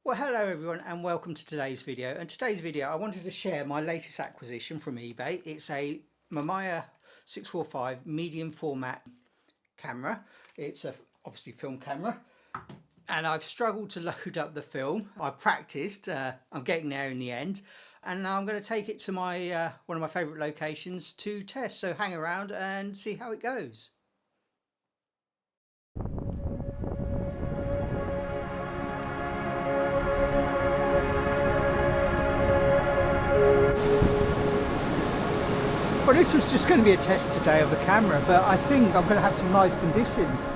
Well, hello everyone and welcome to today's video. And today's video I wanted to share my latest acquisition from eBay. It's a Mamiya 645 medium format camera. It's a obviously film camera, and I've struggled to load up the film. I've practiced, I'm getting there in the end, and now I'm going to take it to my one of my favorite locations to test. So hang around and see how it goes. Well, this was just going to be a test today of the camera, but I think I'm going to have some nice conditions.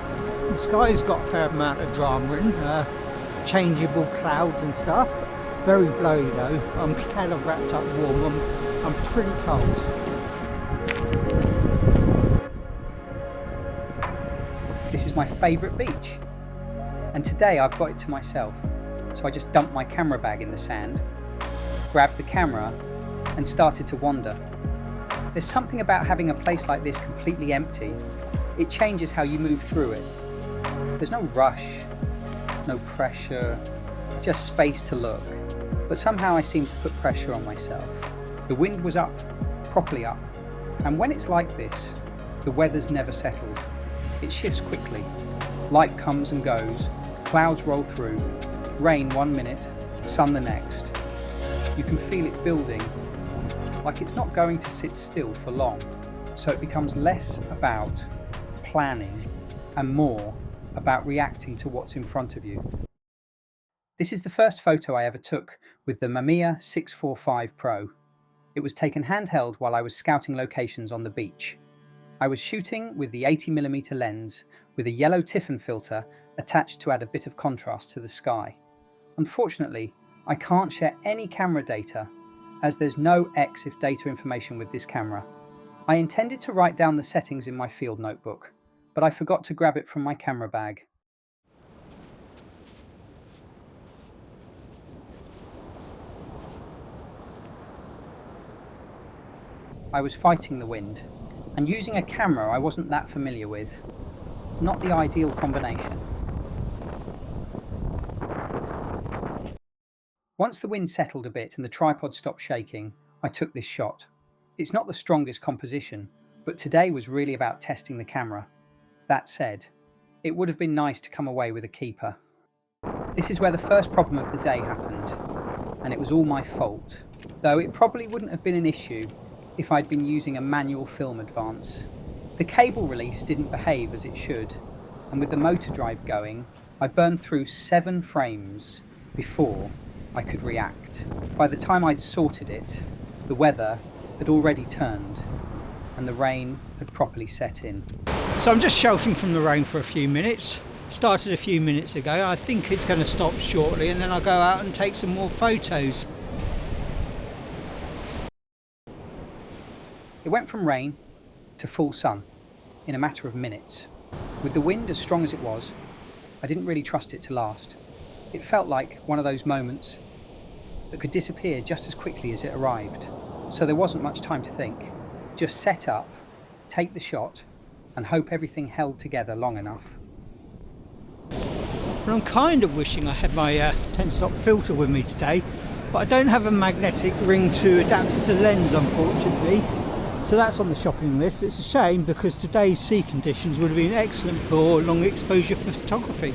The sky's got a fair amount of drama in, changeable clouds and stuff. Very blowy though. I'm kind of wrapped up warm. I'm pretty cold. This is my favourite beach, and today I've got it to myself. So I just dumped my camera bag in the sand, grabbed the camera and started to wander. There's something about having a place like this completely empty. It changes how you move through it. There's no rush, no pressure, just space to look. But somehow I seem to put pressure on myself. The wind was up, properly up. And when it's like this, the weather's never settled. It shifts quickly. Light comes and goes, clouds roll through, rain 1 minute, sun the next. You can feel it building, like it's not going to sit still for long. So it becomes less about planning and more about reacting to what's in front of you. This is the first photo I ever took with the Mamiya 645 Pro. It was taken handheld while I was scouting locations on the beach. I was shooting with the 80mm lens with a yellow Tiffin filter attached to add a bit of contrast to the sky. Unfortunately, I can't share any camera data, as there's no EXIF data information with this camera. I intended to write down the settings in my field notebook, but I forgot to grab it from my camera bag. I was fighting the wind, and using a camera I wasn't that familiar with. Not the ideal combination. Once the wind settled a bit and the tripod stopped shaking, I took this shot. It's not the strongest composition, but today was really about testing the camera. That said, it would have been nice to come away with a keeper. This is where the first problem of the day happened, and it was all my fault, though it probably wouldn't have been an issue if I'd been using a manual film advance. The cable release didn't behave as it should, and with the motor drive going, I burned through 7 frames before I could react. By the time I'd sorted it, the weather had already turned and the rain had properly set in. So I'm just sheltering from the rain for a few minutes. Started a few minutes ago. I think it's going to stop shortly, and then I'll go out and take some more photos. It went from rain to full sun in a matter of minutes. With the wind as strong as it was, I didn't really trust it to last. It felt like one of those moments that could disappear just as quickly as it arrived. So there wasn't much time to think. Just set up, take the shot, and hope everything held together long enough. Well, I'm kind of wishing I had my 10-stop filter with me today, but I don't have a magnetic ring to adapt to the lens, unfortunately. So that's on the shopping list. It's a shame because today's sea conditions would have been excellent for long exposure photography.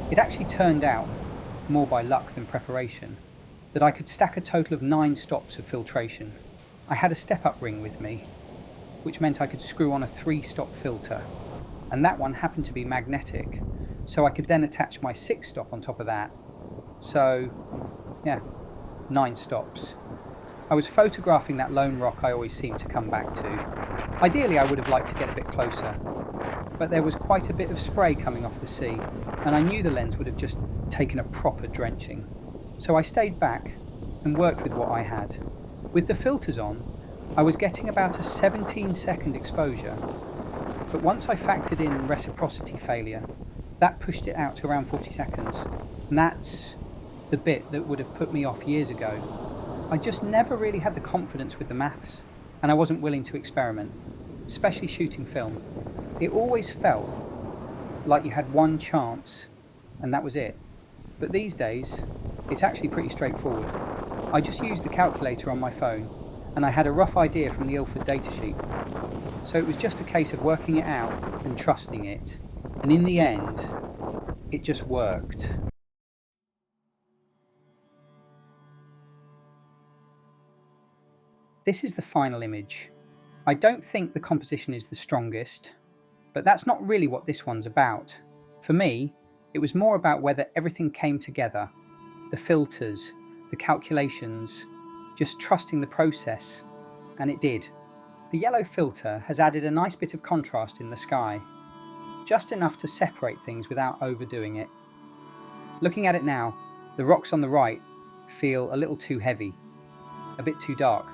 It actually turned out, more by luck than preparation, that I could stack a total of 9 stops of filtration. I had a step-up ring with me, which meant I could screw on a 3-stop filter, and that one happened to be magnetic, so I could then attach my 6-stop on top of that. So, yeah, 9 stops. I was photographing that lone rock I always seem to come back to. Ideally, I would have liked to get a bit closer, but there was quite a bit of spray coming off the sea, and I knew the lens would have just taken a proper drenching. So I stayed back and worked with what I had. With the filters on, I was getting about a 17-second exposure, but once I factored in reciprocity failure, that pushed it out to around 40 seconds. And that's the bit that would have put me off years ago. I just never really had the confidence with the maths, and I wasn't willing to experiment, especially shooting film. It always felt like you had one chance and that was it. But these days, it's actually pretty straightforward. I just used the calculator on my phone, and I had a rough idea from the Ilford datasheet. So it was just a case of working it out and trusting it. And in the end, it just worked. This is the final image. I don't think the composition is the strongest, but that's not really what this one's about. For me, it was more about whether everything came together. The filters, the calculations, just trusting the process. And it did. The yellow filter has added a nice bit of contrast in the sky. Just enough to separate things without overdoing it. Looking at it now, the rocks on the right feel a little too heavy, a bit too dark.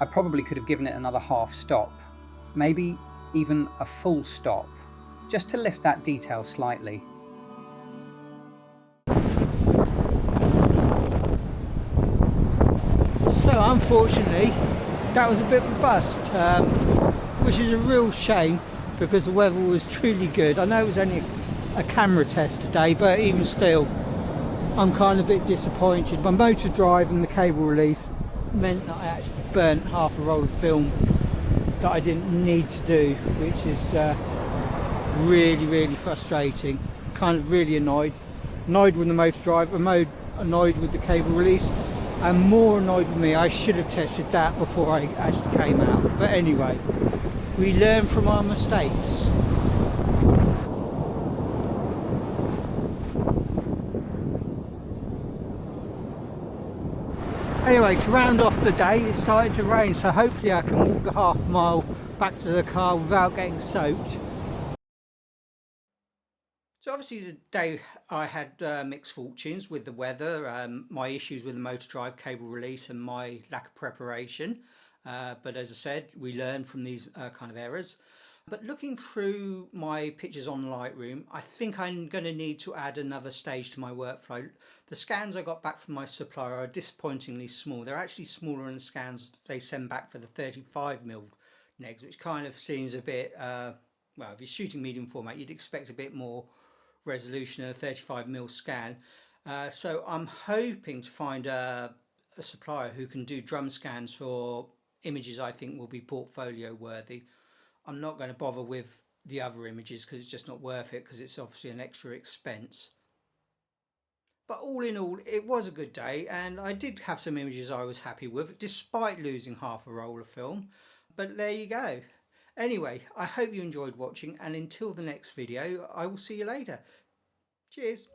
I probably could have given it another half stop, maybe even a full stop, just to lift that detail slightly. So unfortunately, that was a bit of a bust, which is a real shame because the weather was truly good. I know it was only a camera test today, but even still, I'm kind of a bit disappointed. My motor drive and the cable release meant that I actually burnt half a roll of film that I didn't need to do, which is really frustrating. Kind of really annoyed with the motor drive, annoyed with the cable release, and more annoyed with me. I should have tested that before I actually came out. But anyway, we learn from our mistakes. Anyway, to round off the day, it started to rain, so hopefully I can walk a half mile back to the car without getting soaked. So obviously the day I had mixed fortunes with the weather, my issues with the motor drive, cable release, and my lack of preparation. But as I said, we learn from these kind of errors. But looking through my pictures on Lightroom, I think I'm going to need to add another stage to my workflow. The scans I got back from my supplier are disappointingly small. They're actually smaller than the scans they send back for the 35mm negs, which kind of seems a bit, well, if you're shooting medium format, you'd expect a bit more resolution in a 35mm scan. So I'm hoping to find a supplier who can do drum scans for images I think will be portfolio worthy. I'm not going to bother with the other images because it's just not worth it, because it's obviously an extra expense. But all in all, it was a good day, and I did have some images I was happy with despite losing half a roll of film. But there you go. Anyway, I hope you enjoyed watching, and until the next video, I will see you later. Cheers.